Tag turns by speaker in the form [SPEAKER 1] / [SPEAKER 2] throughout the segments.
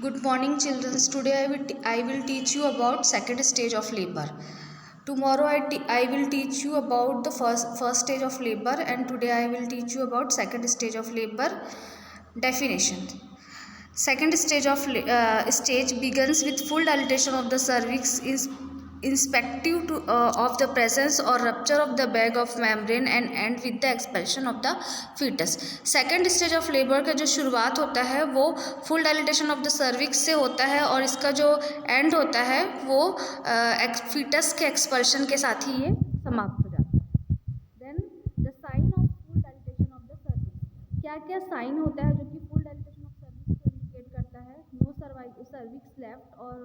[SPEAKER 1] Good morning, children. Today I will teach you about second stage of labor. Tomorrow I will teach you about the first stage of labor, and today I will teach you about second stage of labor definition. Second stage begins with full dilatation of the cervix is irrespective of the presence or rupture of the bag of membrane and end with the expulsion of the fetus. Second stage of labour का जो शुरुआत होता है वो full dilatation of the cervix से होता है और इसका जो एंड होता है वो फीटस के एक्सपल्शन के साथ ही ये समाप्त हो जाता है. Then the sign of full dilatation of the cervix. क्या क्या साइन होता है जो कि फुल डायलिटेशन ऑफ सर्विक्स को इंडिकेट करता है? No cervix left or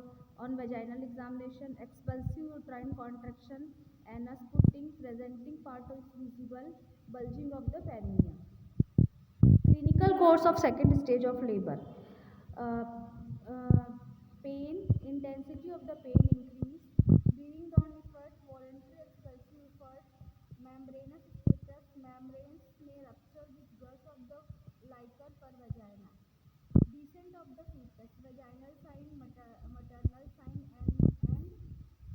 [SPEAKER 1] on vaginal examination, expulsive uterine contraction, anus putting, presenting part is visible, bulging of the perineum. Clinical course of second stage of labor. Pain, intensity of the pain increase, breathing down effort, voluntary expulsive effort, membranous status, membranes may rupture with gush of the liquor per vagina. Descent of the fetus, vaginal sign, maternal sign and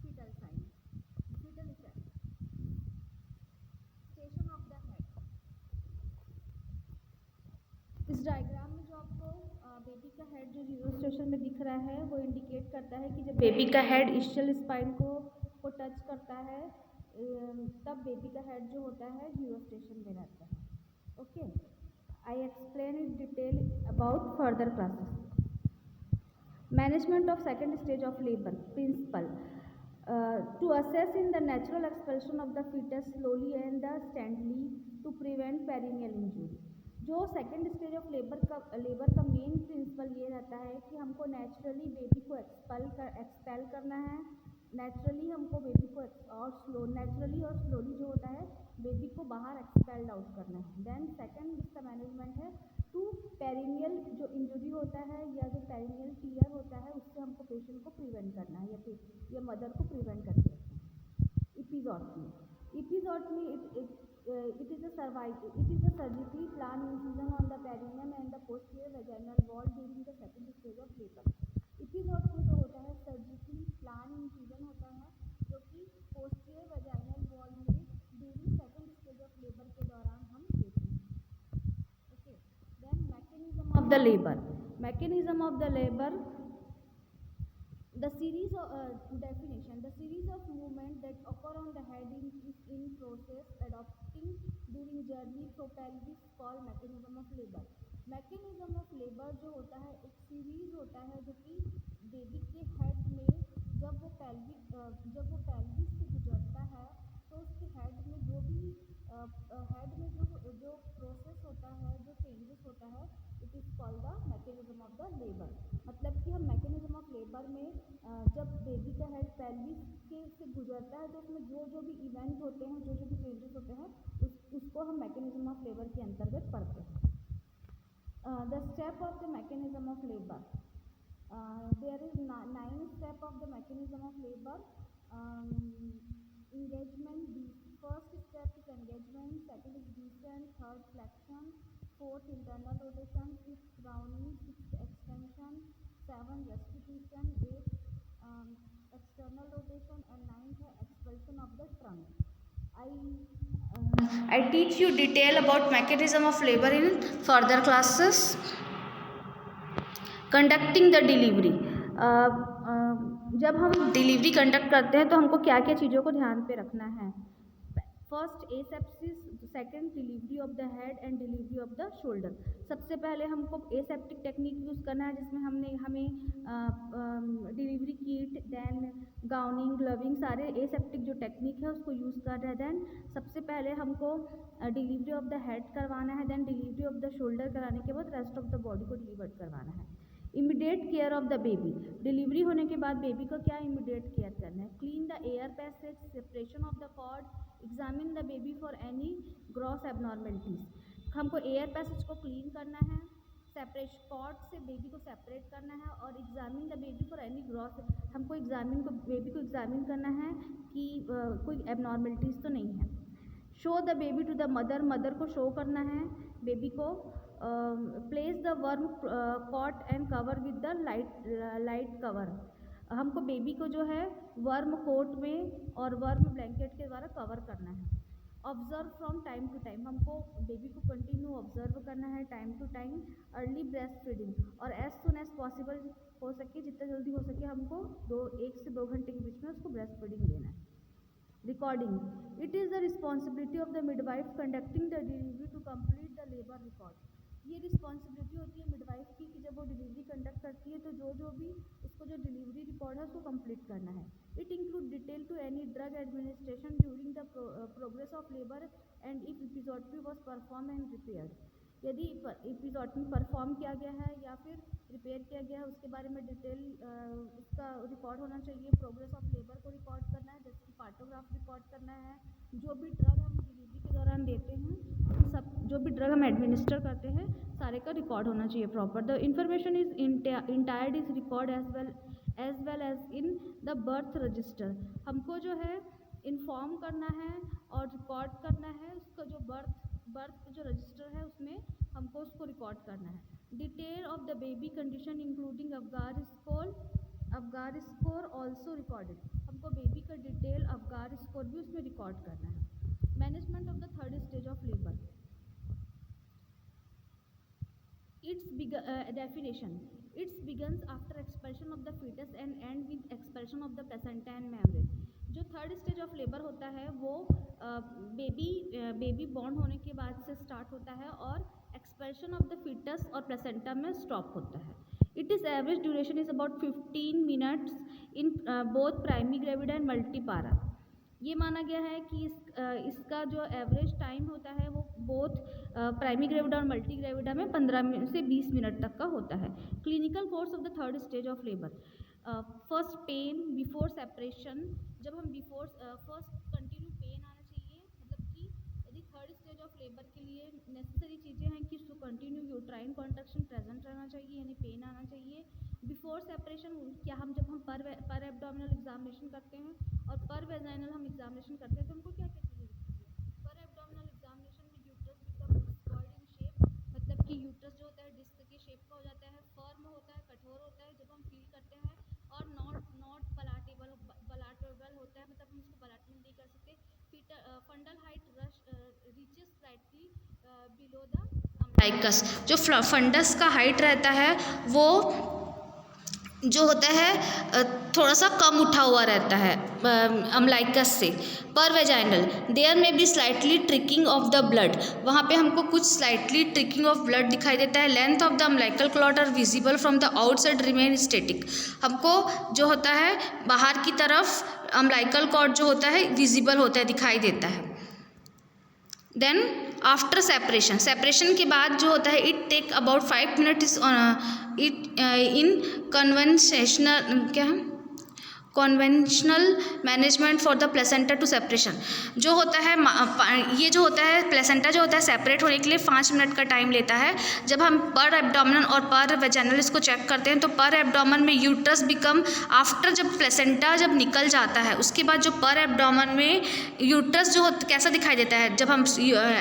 [SPEAKER 1] fetal sign. Fetal effect. Station of the head. इस diagram में जो आपको baby का head जो zero station में दिख रहा है वो इंडिकेट करता है कि जब बेबी का हेड इस्शियल स्पाइन को टच करता है तब बेबी का हेड जो होता है जीरो स्टेशन में रहता है. Okay, I explain in detail about further classes. Management of second stage of labour principle. To assess in the natural expulsion of the fetus slowly and steadily to prevent perineal injury. जो second stage of labour का main principal ये रहता है कि हमको naturally baby को expel करना है. नेचुरली हमको बेबी को नेचुरली और स्लोली जो होता है बेबी को बाहर एक्सपेल्ड आउट करना है. देन सेकेंड इसका मैनेजमेंट है टू पेरिनियल जो इंजरी होता है या जो पेरिनियल टीयर होता है उससे हमको पेशेंट को प्रिवेंट करना है या मदर को प्रिवेंट करके रखना है. Episiotomy it is a surgically planned incision on the perineum and the posterior vaginal wall during the second stage of labor. Episiotomy जो होता है सर्जिकली प्लान इंसिजन होता है जो कि पोस्टीरियर वेजाइनल वॉल में during second stage of labour के दौरान हम देते हैं. Okay, then mechanism of the labour. Mechanism of the labour. The series of definition. The series of movement that occur on the head is in process adopting during journey through pelvis called mechanism of labor. Mechanism of labor जो होता है एक series होता है जो कि baby के head में जब वो पेल्विस से गुजरता है तो उसके हेड में जो भी जो प्रोसेस होता है जो चेंजेस होता है it is called the mechanism of the labour. मतलब कि हम मैकेनिज्म ऑफ लेबर में जब बेबी का हेड पेल्विस से गुजरता है तो उसमें जो भी इवेंट होते हैं जो भी चेंजेस होते हैं उसको हम मैकेनिज्म ऑफ लेबर के अंतर्गत पढ़ते हैं. The step of the mechanism of labour. There is 9 step of the mechanism of labour. Engagement. First step is engagement, second is descent, third flexion, fourth internal rotation, fifth rounding, sixth extension, seventh restitution, eighth external rotation, and ninth expulsion of the trunk. I teach you detail about mechanism of labor in further classes. Conducting the delivery. जब हम delivery conduct करते हैं तो हमको क्या क्या चीज़ों को ध्यान पे रखना है? First asepsis, second delivery of the head and delivery of the shoulder. सबसे पहले हमको एसेप्टिक टेक्निक यूज़ करना है जिसमें हमें डिलीवरी किट, देन गाउनिंग, ग्लविंग, सारे एसेप्टिक जो टेक्निक है उसको यूज़ कर रहे हैं. देन सबसे पहले हमको डिलीवरी ऑफ द हेड करवाना है, then delivery of the shoulder कराने के बाद रेस्ट ऑफ द बॉडी को डिलीवर करवाना है. Immediate care of the baby. Delivery होने के बाद बेबी को क्या इमीडिएट केयर करना है? Clean the air passage, separation of the cord, examine the baby for any gross abnormalities. हमको एयर पैसेज को क्लीन करना है, सेपरेशन कॉर्ड से बेबी को सेपरेट करना है और examine the baby for any gross. हमको बेबी को एग्जामिन करना है कि कोई एबनॉर्मेलिटीज़ तो नहीं है. Show the baby to the mother, mother को शो करना है बेबी को। Place the warm caught and cover with the light cover, हमको बेबी को जो है वर्म कोट में और वर्म ब्लैंकेट के द्वारा कवर करना है। Observe from time to time, हमको बेबी को कंटिन्यू ऑब्जर्व करना है time to time. Early breast feeding, और एज सुन एज पॉसिबल हो सके, जितना जल्दी हो सके हमको 1 से 2 घंटे के बीच में उसको ब्रेस्ट फीडिंग देना है। Recording, it is the responsibility of the midwife conducting the delivery to complete the labour record. ये रिस्पॉन्सिबिलिटी होती है मिडवाइफ की कि जब वो डिलीवरी कंडक्ट करती है तो जो भी उसको जो डिलीवरी रिकॉर्ड है उसको कंप्लीट करना है। It include detail to any drug administration during the progress of labour and if episiotomy was perform and repaired, यदि एपिजोटमी परफॉर्म किया गया है या फिर रिपेयर किया गया है उसके बारे में डिटेल उसका रिकॉर्ड होना चाहिए। प्रोग्रेस ऑफ लेबर को रिकॉर्ड करना है, जैसे कि पार्टोग्राफ रिकॉर्ड करना है। जो भी ड्रग हम डिलीवरी के दौरान देते हैं उन सब, जो भी ड्रग हम एडमिनिस्टर करते हैं सारे का रिकॉर्ड होना चाहिए proper. The information is entered is record as well as in the birth register, हमको जो है इन्फॉर्म करना है और रिकॉर्ड करना है उसका जो बर्थ जो रजिस्टर है उसमें हमको उसको रिकॉर्ड करना है। Detail of the baby condition including Apgar score also recorded, हमको बेबी का डिटेल अवगार स्कोर भी उसमें रिकॉर्ड करना है। Management of the third stage of labour, its definition, it begins after expulsion of the fetus and end with expulsion of the placenta and membrane। जो third stage of labour होता है वो baby born होने के बाद से start होता है और एक्सपल्शन ऑफ द फीटस और प्लेसेंटा में स्टॉप होता है। It is average duration is about 15 minutes in both primary gravida and multipara. ये माना गया है कि इसका जो एवरेज टाइम होता है वो बोथ प्राइमरी ग्रेविडा और मल्टी ग्रेविडा में 15 से 20 मिनट तक का होता है। Clinical course of the third stage of labour, first pain before separation, जब हम फर्स्ट कंटिन्यू पेन आना चाहिए, मतलब कि यदि थर्ड स्टेज ऑफ लेबर के लिए नेसेसरी चीज़ें हैं कि उसको कंटिन्यू यूट्राइन कॉन्ट्रैक्शन प्रेजेंट रहना चाहिए, यानी पेन आना चाहिए। बिफोर सेपरेशन, क्या हम जब हम पर एब्डोमिनल एग्जामिनेशन करते हैं और पर वेजाइनल हम एग्जामिनेशन करते हैं तो हमको क्या क्या चीज़ें दिखती है। पर एब्डोमिनल एग्जामिनेशन में uterus become squared in shape, मतलब कि यूट्रस जो होता है डिस्क के शेप का हो जाता है, फर्म होता है, कठोर होता है जब हम फील करते हैं, और नॉट पलाटेबल होता है, मतलब हम इसको पलाटमेंट नहीं कर सकते। Fundal height reaches slightly below the अम्लाइकस, जो फंडस का हाइट रहता है वो जो होता है थोड़ा सा कम उठा हुआ रहता है अम्लाइकस से। पर वेजाइनल देयर में be slightly tricking of the blood, वहाँ पे हमको कुछ स्लाइटली ट्रिकिंग ऑफ ब्लड दिखाई देता है। Length of the umbilical clot are visible from the outside remain static, हमको जो होता है बाहर की तरफ अम्लाइकल क्लॉट जो होता है विजिबल होता है, दिखाई देता है। देन आफ्टर सेपरेशन के बाद जो होता है it take about 5 minutes in conventional management for the placenta to separation, जो होता है ये जो होता है प्लेसेंटा जो होता है सेपरेट होने के लिए 5 मिनट का टाइम लेता है। जब हम पर एब्डोमिनल और पर वेजाइनल इसको चेक करते हैं तो पर एब्डोमिनल में यूट्रस बिकम आफ्टर, जब प्लेसेंटा जब निकल जाता है उसके बाद जो पर एब्डोमिनल में यूट्रस जो कैसा दिखाई देता है, जब हम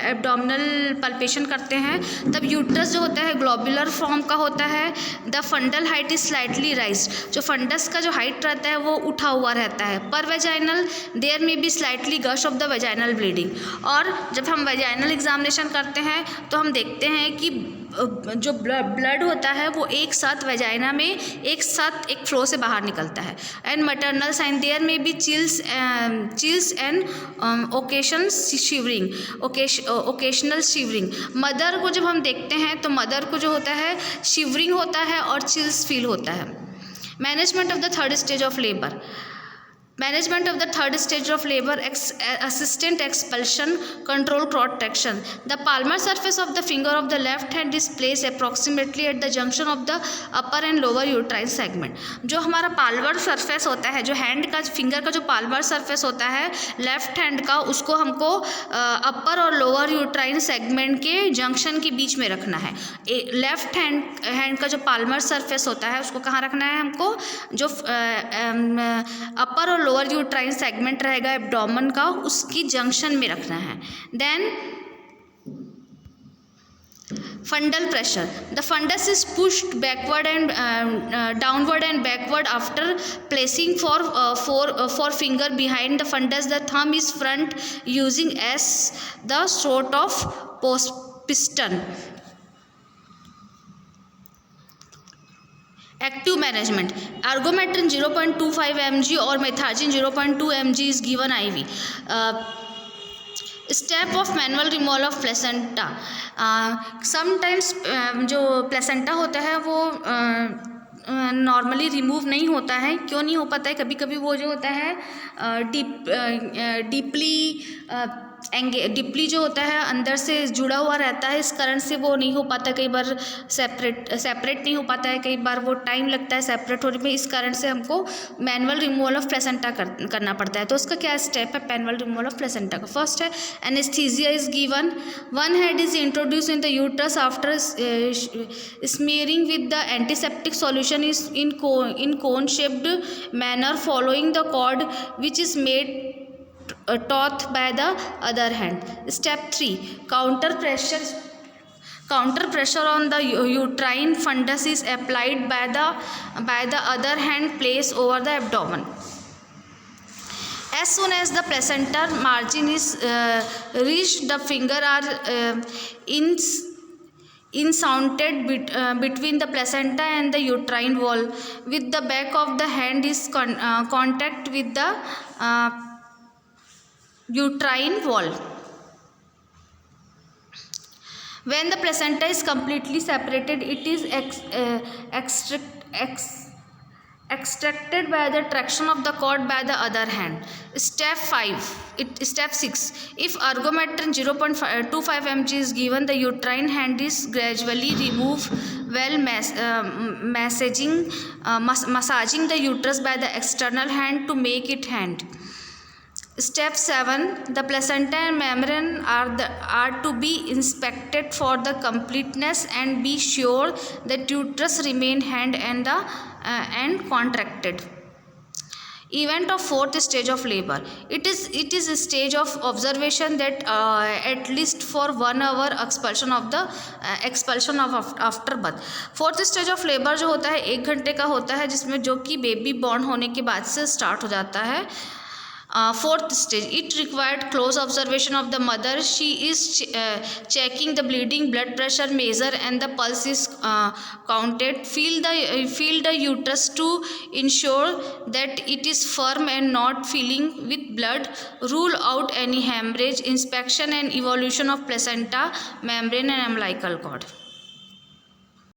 [SPEAKER 1] एब्डोमिनल पल्पेशन करते हैं तब यूट्रस जो होता है ग्लोबुलर फॉर्म का होता है। The fundal height is slightly राइज्ड, जो फंडस का जो हाइट रहता है वो उठा हुआ रहता है। पर वेजाइनल देयर में be slightly gush of the vaginal bleeding, और जब हम वेजाइनल एग्जामिनेशन करते हैं तो हम देखते हैं कि जो ब्लड होता है वो एक साथ वेजाइना में एक फ्लो से बाहर निकलता है। एंड मैटरनल साइन देयर में be chills and occasional shivering, mother को जब हम देखते हैं तो मदर को जो होता है शिवरिंग होता है और चिल्स फील होता है। Management of the third stage of labour, management of the third stage of labour, assistant expulsion, control protection. The Palmer surface of the finger of the left hand is place approximately at the junction of the upper and lower uterine segment, जो हमारा Palmer surface होता है, जो hand का finger का जो Palmer surface होता है लेफ्ट हैंड का, उसको हमको अपर और लोअर यूट्राइन सेगमेंट के जंक्शन के बीच में रखना है। लेफ्ट हैंड का जो पाल्मर सर्फेस होता है उसको कहाँ रखना है हमको, जो अपर और लोअर यूट्राइन सेगमेंट रहेगा एब्डोमेन का, उसकी जंक्शन में रखना है। Then fundal pressure, the fundus is pushed backward and downward and backward after placing four finger behind the fundus. The thumb is front using as the sort of piston. Active management, ergometrin 0.25 mg or methargine 0.2 mg is given IV. Step of manual removal of placenta, sometimes जो placenta होता है वो normally remove नहीं होता है। क्यों नहीं हो पाता है? कभी कभी वो जो होता है डीपली जो होता है अंदर से जुड़ा हुआ रहता है, इस कारण से वो नहीं हो पाता, कई बार सेपरेट नहीं हो पाता है, कई बार वो टाइम लगता है सेपरेट होने में, इस कारण से हमको मैनुअल रिमूवल ऑफ प्लेसेंटा करना पड़ता है। तो उसका क्या स्टेप है मैनुअल रिमूवल ऑफ प्लेसेंटा का? फर्स्ट है anaesthesia is given, one hand is introduce in the uterus after smearing with the antiseptic solution is in cone shaped manner following the cord which is made taut by the other hand. Step 3, counter pressure on the uterine fundus is applied by the other hand placed over the abdomen. As soon as the placenta margin is reached, the finger are inserted between the placenta and the uterine wall, with the back of the hand is contact with the uterine wall. When the placenta is completely separated, it is extracted by the traction of the cord by the other hand. Step 6, if ergometrin 0.25 mg is given, the uterine hand is gradually removed while massaging the uterus by the external hand to make it hand. Step 7, the placenta and membrane are to be inspected for the completeness and be sure that uterus remain hand and contracted. Event of fourth stage of labor, it is a stage of observation that at least for 1 hour expulsion of after birth. Fourth stage of labour जो होता है 1 घंटे का होता है, जिसमें जो कि बेबी बॉर्न होने के बाद से स्टार्ट हो जाता है। Fourth stage, it required close observation of the mother. She is checking the bleeding, blood pressure measure and the pulse is counted. Feel the uterus to ensure that it is firm and not filling with blood. Rule out any hemorrhage. Inspection and evolution of placenta, membrane and umbilical cord.